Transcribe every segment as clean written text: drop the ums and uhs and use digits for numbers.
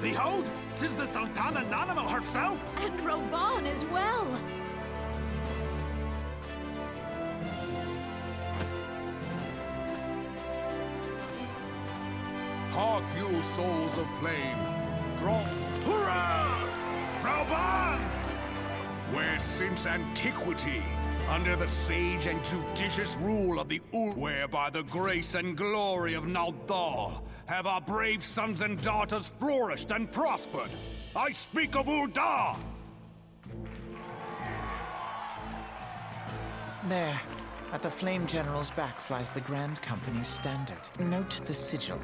Behold, 'tis the Sultana Nanamo herself! And Roban as well! Hark you, souls of flame! Draw... Hurrah! Roban! Where since antiquity, under the sage and judicious rule of the where by the grace and glory of Naldar, have our brave sons and daughters flourished and prospered. I speak of Uldar! There, at the Flame General's back flies the Grand Company's standard. Note the sigil.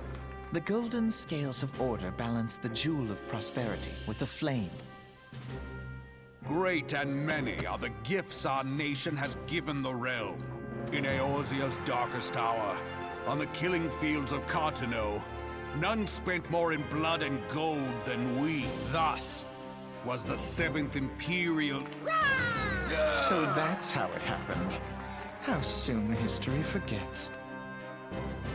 The golden scales of order balance the jewel of prosperity with the flame. Great and many are the gifts our nation has given the realm. In Eorzea's darkest hour, on the killing fields of Cartano, none spent more in blood and gold than we. Thus was the 7th Imperial... So that's how it happened. How soon history forgets.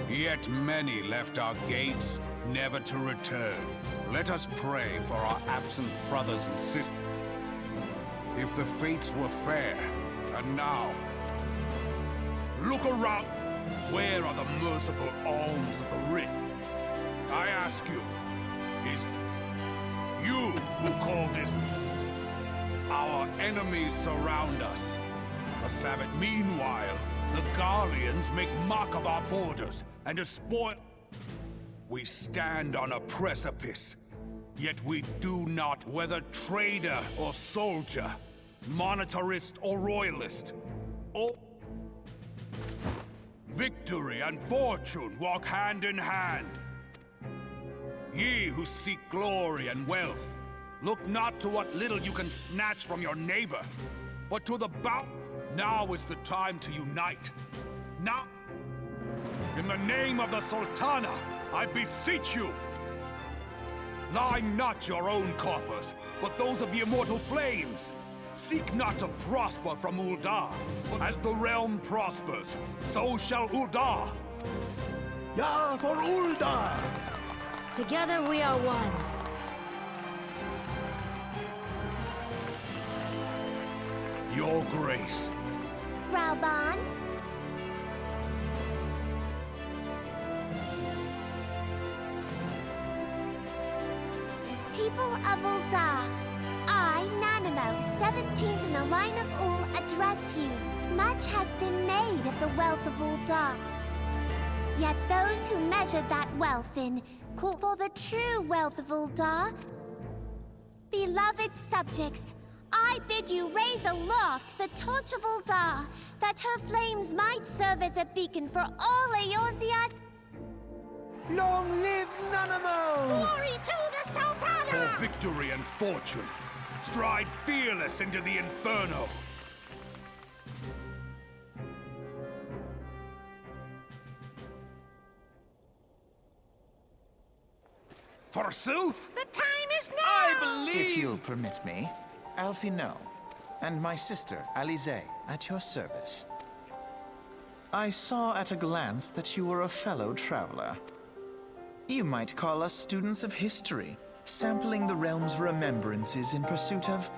Yet many left our gates, never to return. Let us pray for our absent brothers and sisters. If the fates were fair, and now... Look around! Where are the merciful alms of the rich? I ask you, is you who call this... Our enemies surround us. The Sabbath. Meanwhile, the Garleans make mock of our borders and despoil... We stand on a precipice, yet we do not, whether trader or soldier, monetarist or royalist, or... Victory and fortune walk hand in hand. Ye who seek glory and wealth, look not to what little you can snatch from your neighbor, but to the Now is the time to unite. Now, in the name of the Sultana, I beseech you, line not your own coffers, but those of the immortal flames. Seek not to prosper from Uldar, but as the realm prospers, so shall Uldar. Ya for Uldar! Together we are one. Your grace. Rauban? People of Uldar, I, Nanamo, 17th in the line of Ul, address you. Much has been made of the wealth of Uldar. Yet those who measured that wealth in call for the true wealth of Uldar. Beloved subjects, I bid you raise aloft the torch of Uldar, that her flames might serve as a beacon for all Eorzea. Long live Nanamo! Glory to the Sultana! For victory and fortune, stride fearless into the inferno. Forsooth! The time is now! I believe... If you'll permit me, Alfino, and my sister, Alize, at your service. I saw at a glance that you were a fellow traveler. You might call us students of history, sampling the realm's remembrances in pursuit of...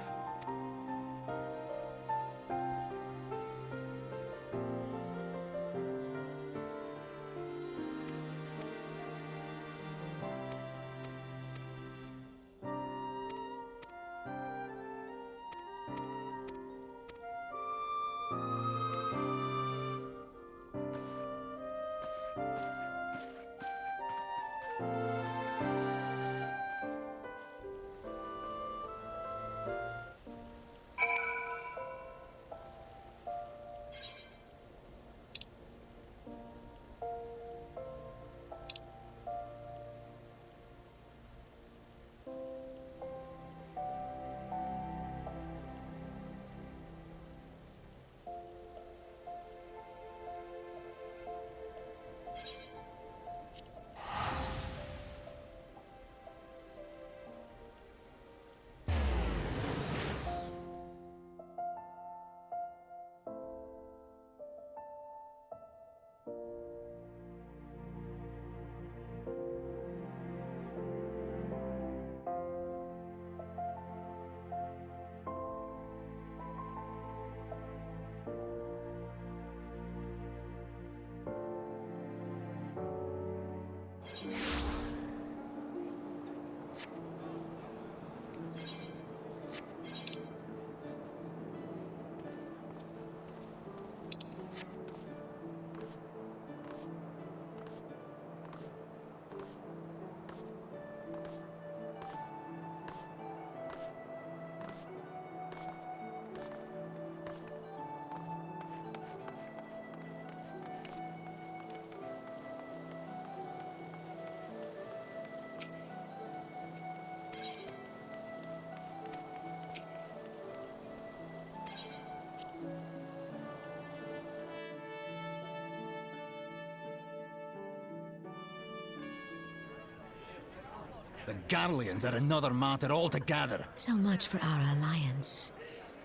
The Garleans are another matter altogether. So much for our alliance.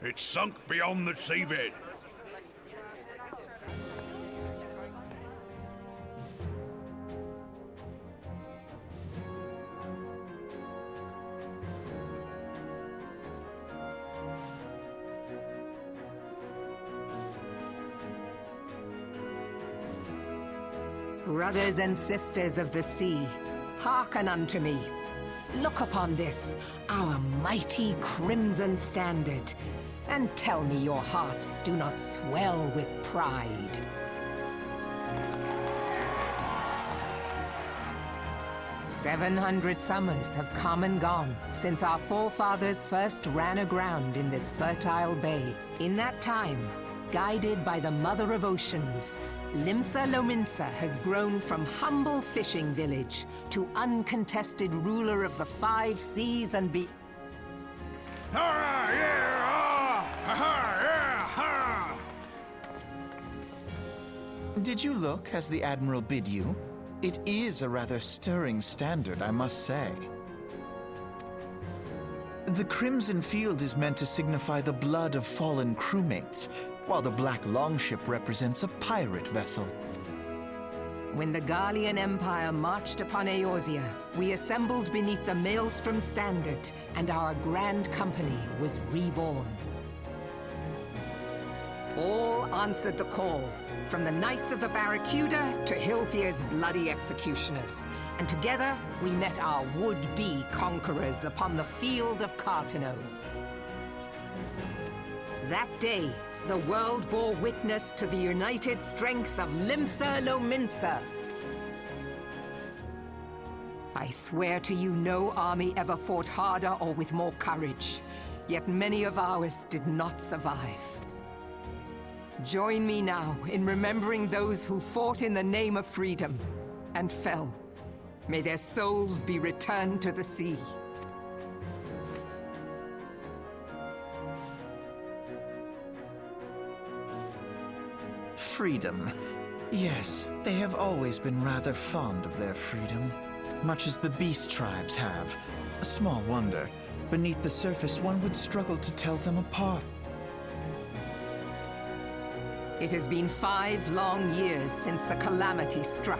It's sunk beyond the seabed. Brothers and sisters of the sea, hearken unto me. Look upon this, our mighty crimson standard, and tell me your hearts do not swell with pride. "700 summers have come and gone since our forefathers first ran aground in this fertile bay. In that time, guided by the Mother of Oceans, Limsa Lominsa has grown from humble fishing village to uncontested ruler of the 5 seas and be... Ah, yeah, ah, ha, yeah, ha. Did you look as the Admiral bid you? It is a rather stirring standard, I must say. The Crimson Field is meant to signify the blood of fallen crewmates, while the Black Longship represents a pirate vessel. When the Garlean Empire marched upon Eorzea, we assembled beneath the Maelstrom Standard, and our Grand Company was reborn. All answered the call, from the Knights of the Barracuda to Hilthier's bloody executioners. And together, we met our would-be conquerors upon the field of Cartano. That day, the world bore witness to the united strength of Limsa Lominsa. I swear to you, no army ever fought harder or with more courage, yet many of ours did not survive. Join me now in remembering those who fought in the name of freedom and fell. May their souls be returned to the sea. Freedom. Yes, they have always been rather fond of their freedom, much as the beast tribes have. Small wonder. Beneath the surface, one would struggle to tell them apart. It has been 5 long years since the calamity struck.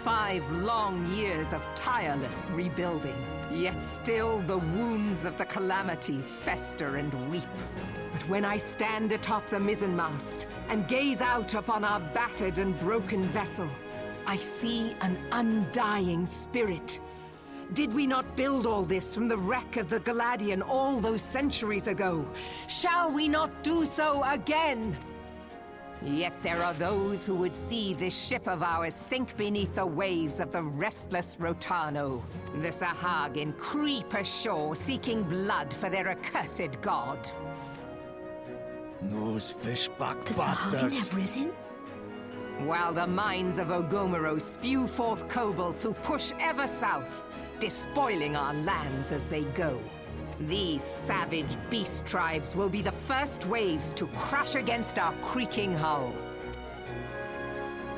5 long years of tireless rebuilding. Yet still the wounds of the calamity fester and weep. But when I stand atop the mizzenmast and gaze out upon our battered and broken vessel, I see an undying spirit. Did we not build all this from the wreck of the Galadian all those centuries ago? Shall we not do so again? Yet there are those who would see this ship of ours sink beneath the waves of the restless Rotano. The Sahagin creep ashore seeking blood for their accursed god. Those fishback The Sahagin have risen? While the mines of Ogomero spew forth kobolds who push ever south, despoiling our lands as they go. These savage beast tribes will be the first waves to crash against our creaking hull.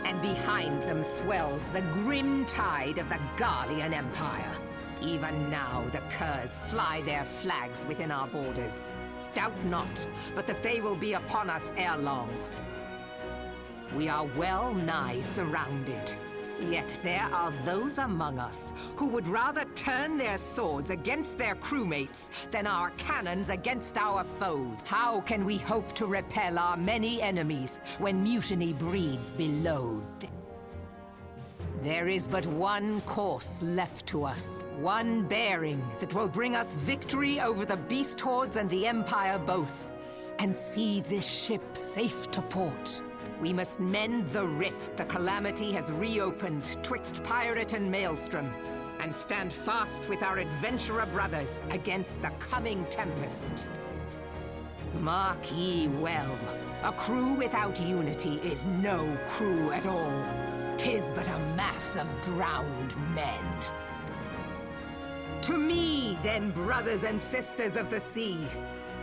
And behind them swells the grim tide of the Garlean Empire. Even now the Curs fly their flags within our borders. Doubt not, but that they will be upon us ere long. We are well nigh surrounded. Yet there are those among us who would rather turn their swords against their crewmates than our cannons against our foes. How can we hope to repel our many enemies when mutiny breeds below? There is but one course left to us. One bearing that will bring us victory over the beast hordes and the Empire both. And see this ship safe to port. We must mend the rift the Calamity has reopened twixt pirate and maelstrom, and stand fast with our adventurer brothers against the coming tempest. Mark ye well, a crew without unity is no crew at all. 'Tis but a mass of drowned men. To me, then, brothers and sisters of the sea,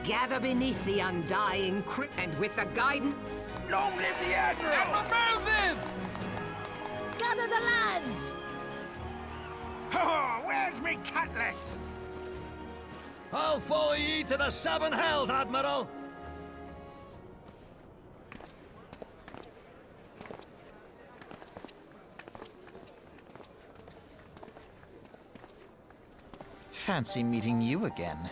gather beneath the undying and with the guidance. Long live the Admiral! Admiral them! Gather the lads! Oh, where's me cutlass? I'll follow ye to the seven hells, Admiral! Fancy meeting you again.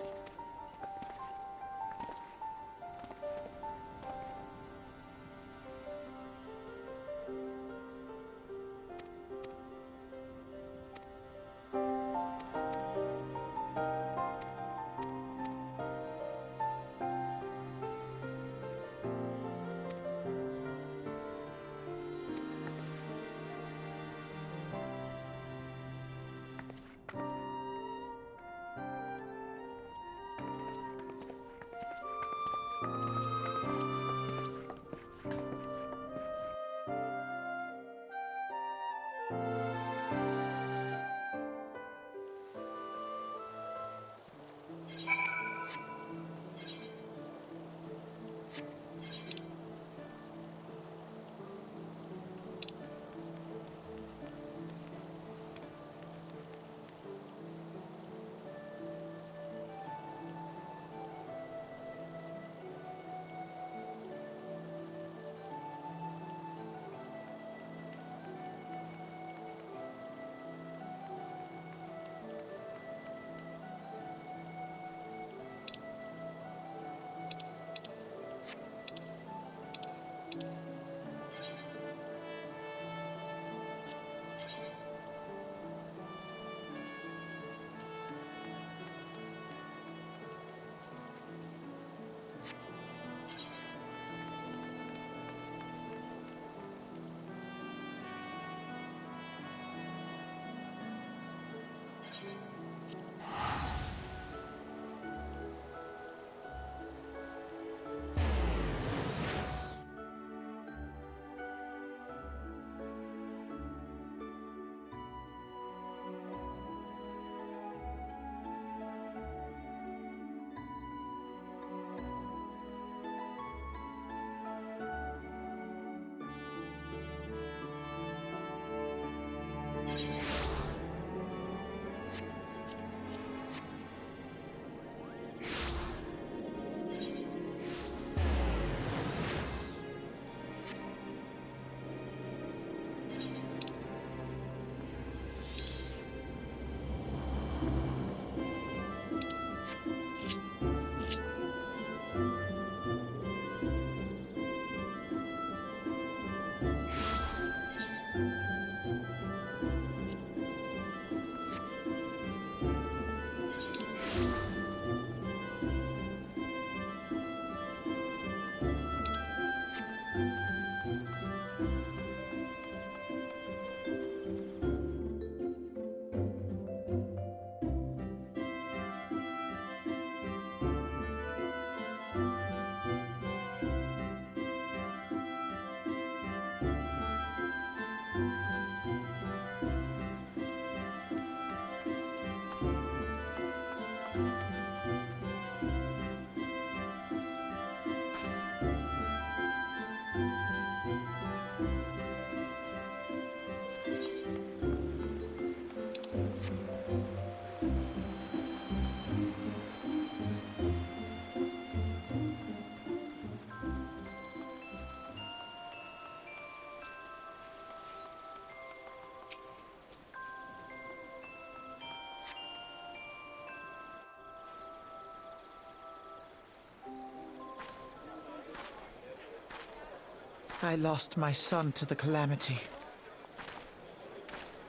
I lost my son to the Calamity.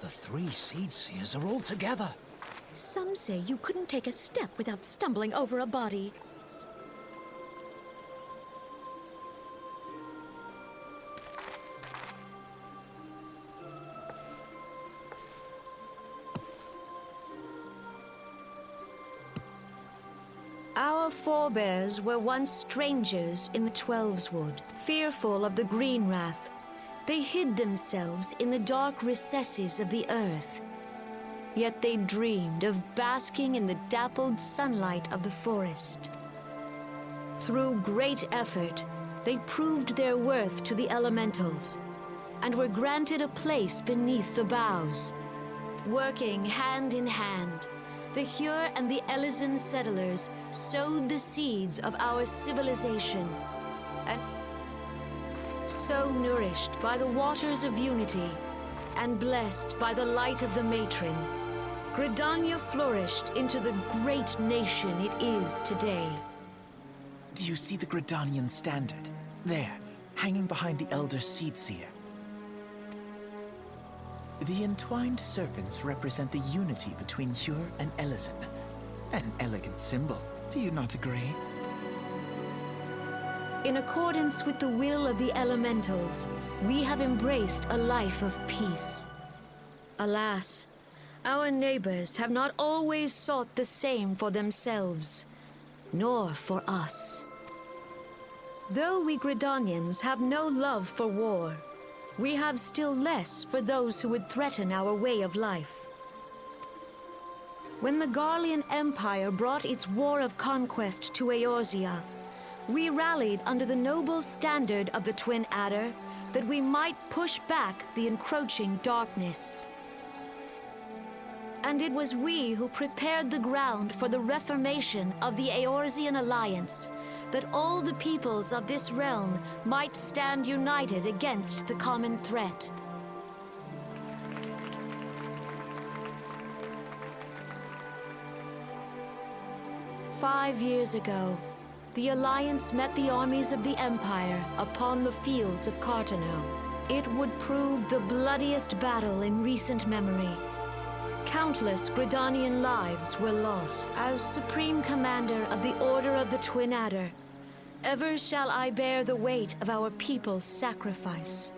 The three Seed Seers are all together. Some say you couldn't take a step without stumbling over a body. Our forebears were once strangers in the Twelveswood, fearful of the Green Wrath. They hid themselves in the dark recesses of the earth. Yet they dreamed of basking in the dappled sunlight of the forest. Through great effort, they proved their worth to the elementals, and were granted a place beneath the boughs. Working hand in hand, the Hyur and the Elysian settlers sowed the seeds of our civilization, and so nourished by the waters of unity, and blessed by the light of the matron, Gridania flourished into the great nation it is today. Do you see the Gridanian standard? There, hanging behind the Elder Seed Seer. The entwined serpents represent the unity between Hyur and Elysian. An elegant symbol, do you not agree? In accordance with the will of the elementals, we have embraced a life of peace. Alas, our neighbors have not always sought the same for themselves, nor for us. Though we Gridanians have no love for war, we have still less for those who would threaten our way of life. When the Garlean Empire brought its war of conquest to Eorzea, we rallied under the noble standard of the Twin Adder that we might push back the encroaching darkness. And it was we who prepared the ground for the reformation of the Eorzean Alliance, that all the peoples of this realm might stand united against the common threat. "5 years ago, the Alliance met the armies of the Empire upon the fields of Cartano. It would prove the bloodiest battle in recent memory. Countless Gridanian lives were lost. As Supreme Commander of the Order of the Twin Adder, ever shall I bear the weight of our people's sacrifice.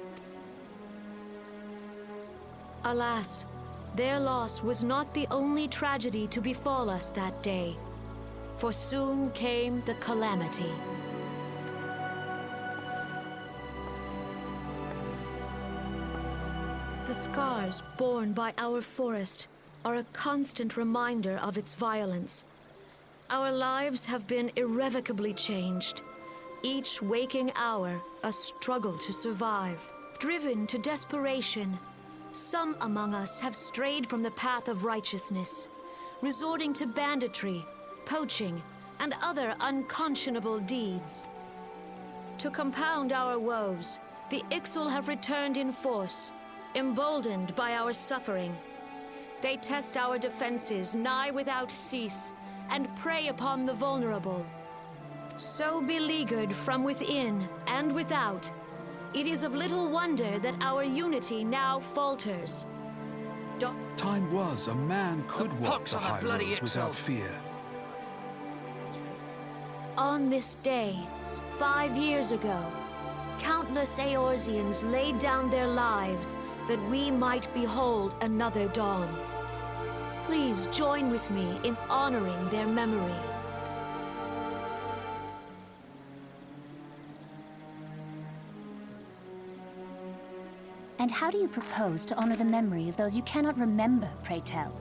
Alas, their loss was not the only tragedy to befall us that day, for soon came the calamity. The scars borne by our forest are a constant reminder of its violence. Our lives have been irrevocably changed. Each waking hour, a struggle to survive. Driven to desperation, some among us have strayed from the path of righteousness, resorting to banditry, poaching, and other unconscionable deeds. To compound our woes, the Ixal have returned in force, emboldened by our suffering. They test our defenses nigh without cease, and prey upon the vulnerable. So beleaguered from within and without, it is of little wonder that our unity now falters. Time was a man could walk the on that high bloody roads Ixal. without fear. On this day, 5 years ago, countless Eorzeans laid down their lives that we might behold another dawn. Please join with me in honoring their memory. And how do you propose to honor the memory of those you cannot remember, pray tell?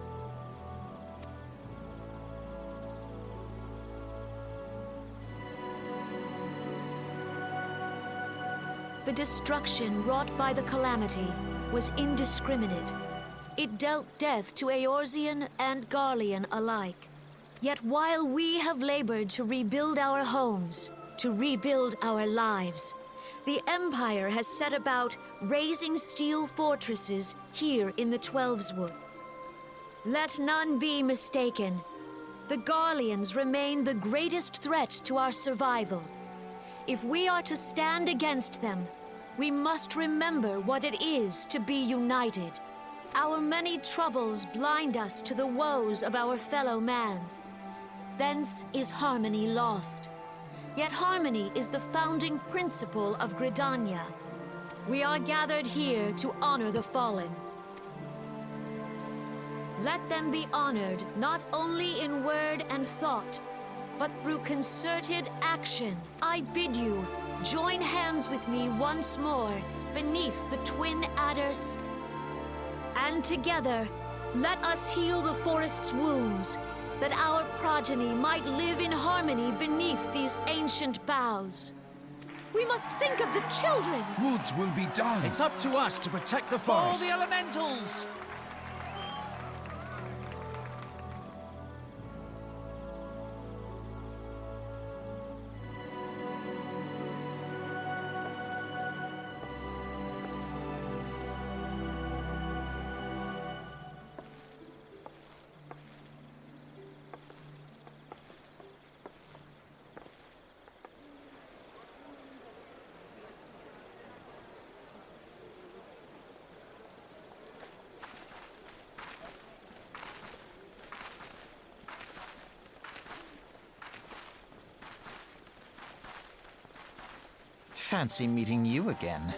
The destruction wrought by the calamity was indiscriminate. It dealt death to Eorzean and Garlean alike. Yet while we have labored to rebuild our homes, to rebuild our lives, the Empire has set about raising steel fortresses here in the Twelveswood. Let none be mistaken. The Garleans remain the greatest threat to our survival. If we are to stand against them, we must remember what it is to be united. Our many troubles blind us to the woes of our fellow man. Thence is harmony lost. Yet harmony is the founding principle of Gridania. We are gathered here to honor the fallen. Let them be honored not only in word and thought, but through concerted action. I bid you, join hands with me once more beneath the twin adders. And together, let us heal the forest's wounds, that our progeny might live in harmony beneath these ancient boughs. We must think of the children! Woods will be done. It's up to us to protect the All forest. the elementals! Fancy meeting you again.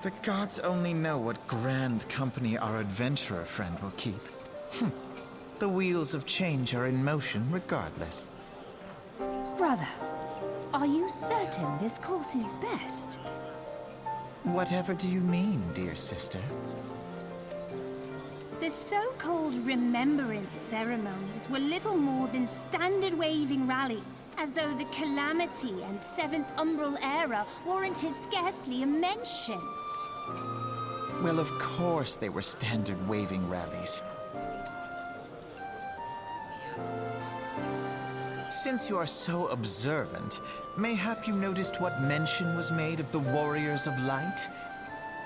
The gods only know what grand company our adventurer friend will keep. The wheels of change are in motion regardless. Brother, are you certain this course is best? Whatever do you mean, dear sister? The so-called remembrance ceremonies were little more than standard waving rallies, as though the Calamity and Seventh Umbral Era warranted scarcely a mention. Well, of course they were standard waving rallies. Since you are so observant, mayhap you noticed what mention was made of the Warriors of Light?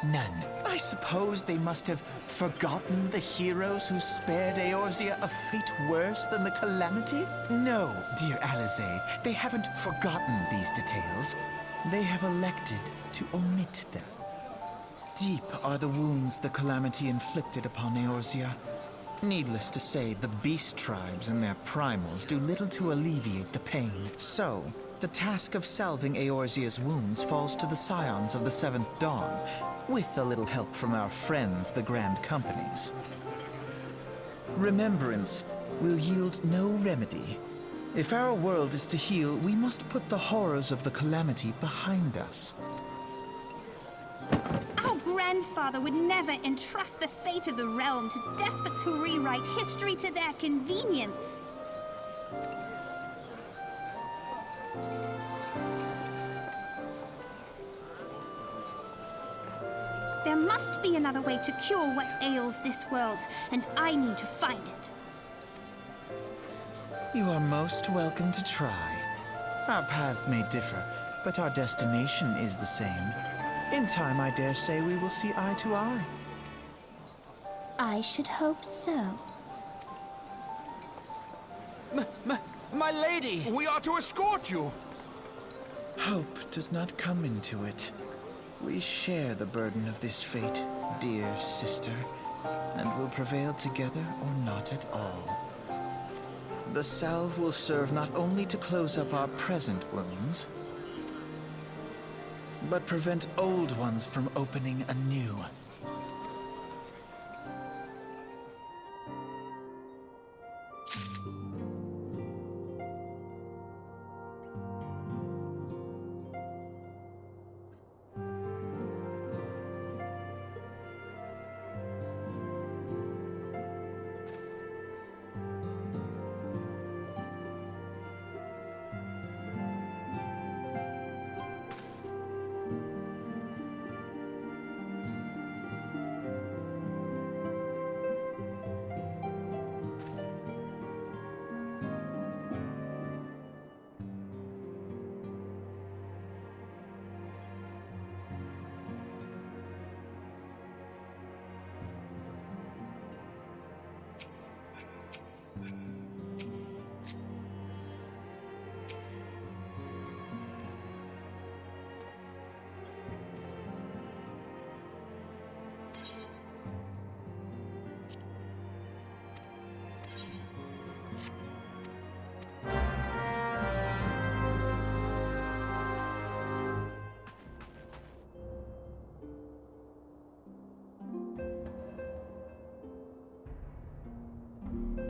None. I suppose they must have forgotten the heroes who spared Eorzea a fate worse than the Calamity? No, dear Alize, they haven't forgotten these details. They have elected to omit them. Deep are the wounds the Calamity inflicted upon Eorzea. Needless to say, the beast tribes and their primals do little to alleviate the pain. So, the task of salving Eorzea's wounds falls to the scions of the Seventh Dawn, with a little help from our friends, the Grand Companies. Remembrance will yield no remedy. If our world is to heal, we must put the horrors of the Calamity behind us. Our grandfather would never entrust the fate of the realm to despots who rewrite history to their convenience. There must be another way to cure what ails this world, and I need to find it. You are most welcome to try. Our paths may differ, but our destination is the same. In time, I dare say we will see eye to eye. I should hope so. My lady! We are to escort you. Hope does not come into it. We share the burden of this fate, dear sister, and will prevail together or not at all. The salve will serve not only to close up our present wounds, but prevent old ones from opening anew.